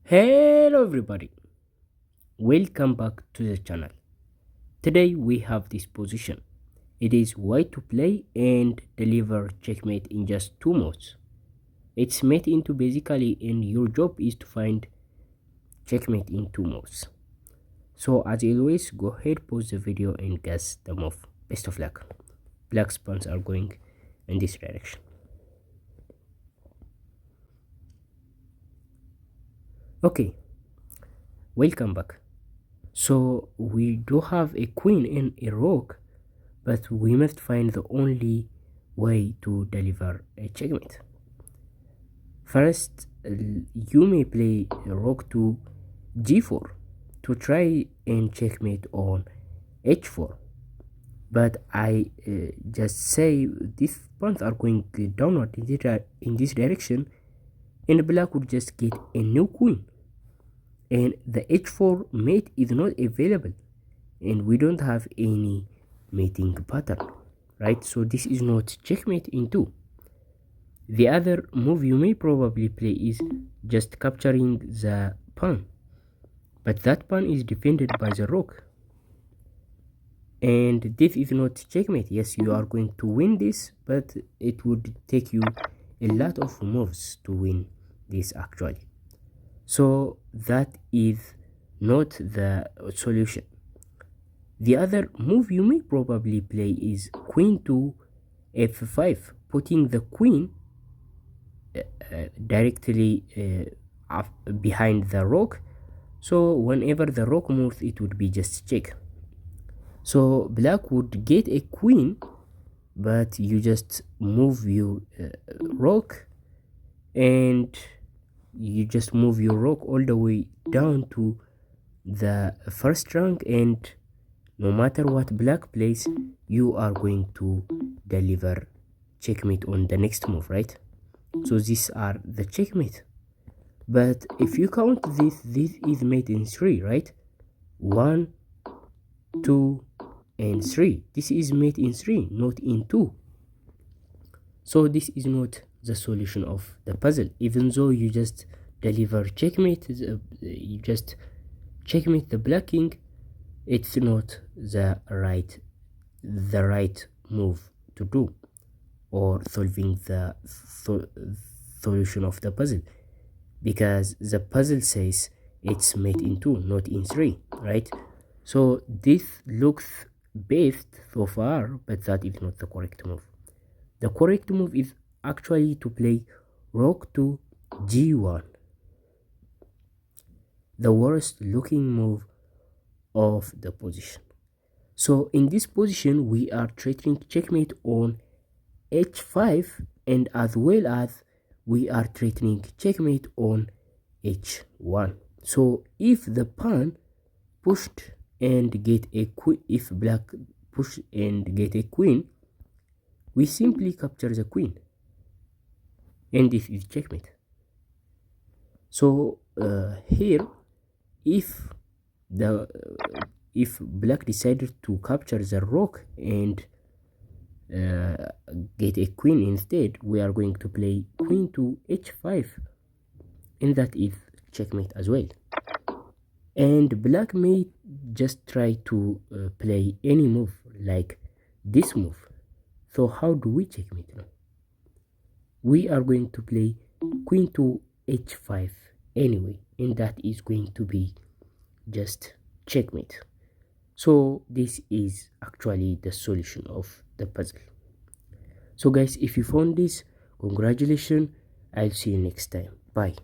Hello everybody, welcome back to the channel. Today we have this position. It is white to play and deliver checkmate in just 2 moves. It's made into basically, and your job is to find checkmate in 2 moves. So as always, go ahead, pause the video and guess the move. Best of luck. Black's pawns are going in this direction. Okay, welcome back. So we do have a queen and a rook, but we must find the only way to deliver a checkmate. First, you may play rook to g4 to try and checkmate on h4, but I just say these pawns are going downward in this direction, and black would just get a new queen, and the h4 mate is not available, and we don't have any mating pattern, right? So this is not checkmate in 2. The other move you may probably play is just capturing the pawn, but that pawn is defended by the rook, and this is not checkmate. Yes, you are going to win this, but it would take you a lot of moves to win this actually. So that is not the solution. The other move you may probably play is queen to f5, putting the queen directly behind the rook. So whenever the rook moves, it would be just check. So black would get a queen, but you just move your rook, and you just move your rook all the way down to the first rank, and no matter what black plays, you are going to deliver checkmate on the next move, right? So these are the checkmate. But if you count this is mate in 3, right? 1, 2, and 3. This is mate in 3, not in 2. So this is not the solution of the puzzle. Even though you just deliver checkmate, you just checkmate the black king, it's not the right move to do, or solving the solution of the puzzle, because the puzzle says it's made in 2, not in 3, right? So this looks best so far, but that is not the correct move. The correct move is actually to play rook to g1, the worst looking move of the position. So in this position, we are threatening checkmate on h5, and as well as we are threatening checkmate on h1. So if the pawn pushed and get a queen, if black push and get a queen, we simply capture the queen, and this is checkmate. So here, if black decided to capture the rook and get a queen instead, we are going to play queen to h5, and that is checkmate as well. And black may just try to play any move like this move. So how do we checkmate now? We are going to play queen to h5 anyway, and that is going to be just checkmate. So this is actually the solution of the puzzle. So guys, if you found this, congratulations. I'll see you next time. Bye.